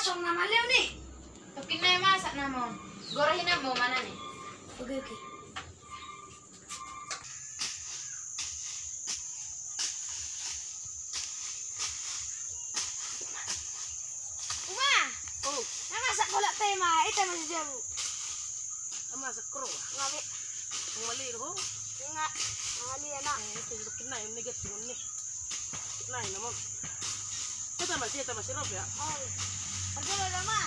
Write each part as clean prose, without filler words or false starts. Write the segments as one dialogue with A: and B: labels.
A: song nama leo nih.
B: Tokin na yung masak na mo. Gorahin na mo, mana nih?
A: Oke oke. Uma.
C: Oh,
A: Nah masak kolak tema, itu masih jabu.
C: masak kro.
A: Ngabe.
C: Ang mali ho.
A: Enggak. Ngali enak.
C: Ito yung kinay, yung negat mo ni. Kinay naman. Ito masih Rob ya.
A: Oh. Pergi lo lama.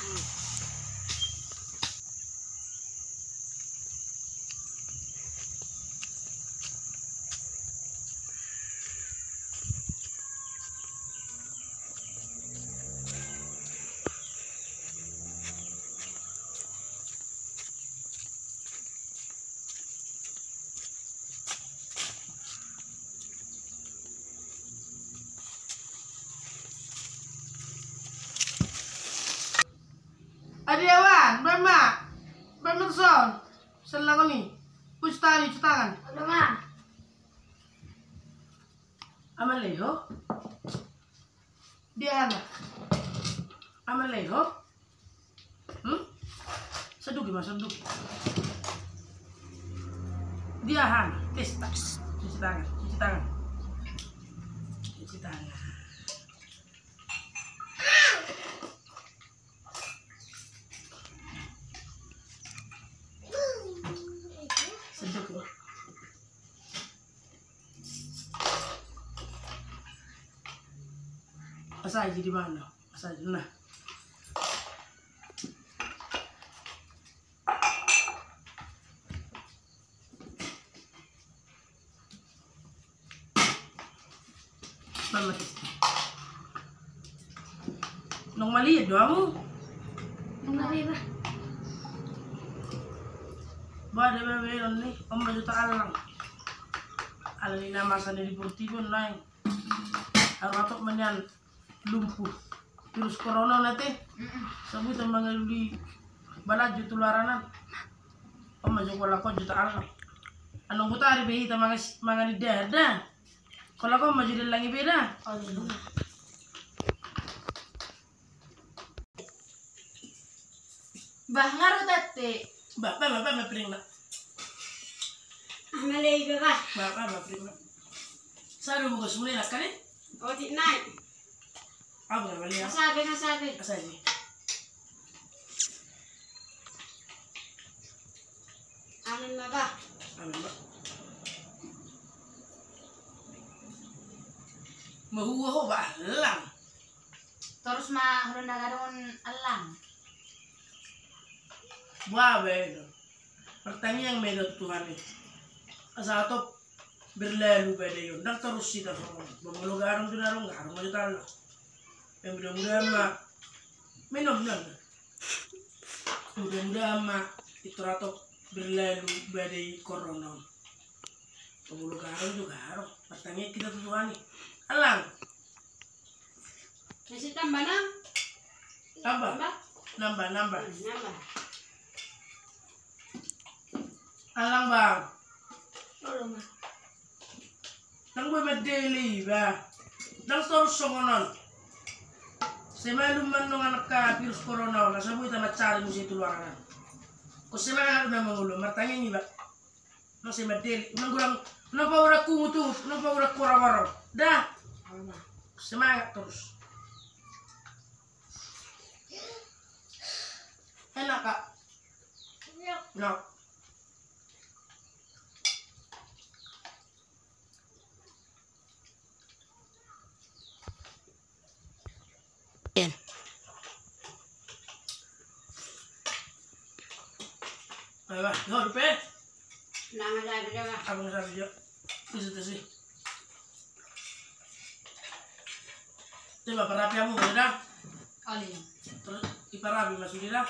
C: Adiawan, Bama son. Salang ko ni. Pustani cutangan.
A: Lama.
C: Amaleho. Diana. Amaleho. Sadugi mas sadugi. Diahan. Testas. Cuci tangan. Cuci tangan. Cuci tangan. Seduk ya. Asal di mana? Asal nah. Mama. Nung maliit doang mo.
A: Ngabe ba?
C: Ba de bebe ni om juta alang. Alani nama sana di Portigo naik. Aratok menyan lumpuh. Virus corona nanti. Sabut mga di balad tularan. Om wala ko juta alang. Anong buta ri behita mga ni dada. Kalau ko majud lang ibeda.
B: Bah ngaruh tati.
C: Bapak mapring na.
A: Amalay ba ba?
C: Bapak mapring na. Sabi mo ko sumuli na kani?
A: Oh di nai.
C: Ako na bali.
A: Nasabi.
C: Asal ni.
A: Amin ba ba?
C: Amin ba? Mahuwa ho ba? Lang.
B: Terus mah hulun dagadon alang.
C: Buah bedo. Pertanyaan medo Tuhan ni. Asa atop berlalu beda yun. Dan terus sih dah semua. Bangulugarong tunarong garong aja talo. Yang mudah-mudahan mak minum dan. Mudah-mudahan mak itu atop berlalu beda corona. Bangulugarong juga garong. Pertanyaan kita Tuhan ni. Alang.
A: Kasi tambah na.
C: Tambah. Nambah.
A: Nambah.
C: Alang bang.
A: Oh lama.
C: Nang gue medeli ba. Nang terus songonon. Semalum man nung anak ka virus corona na sabu ita macari mo si tuluaran. Ko sila na mangulo martanya ni ba. No si medeli. Nang gulang nang pa ura kumutu, nang pa ura kurang-kurang. Dah. Semangat terus. Enak kak. No. Ayo, no, lupa.
A: Nama sabi ba?
C: Abang sabi dia. Isi. Coba parapi kamu dah.
B: Oli.
C: Terus iparabi masuk dia.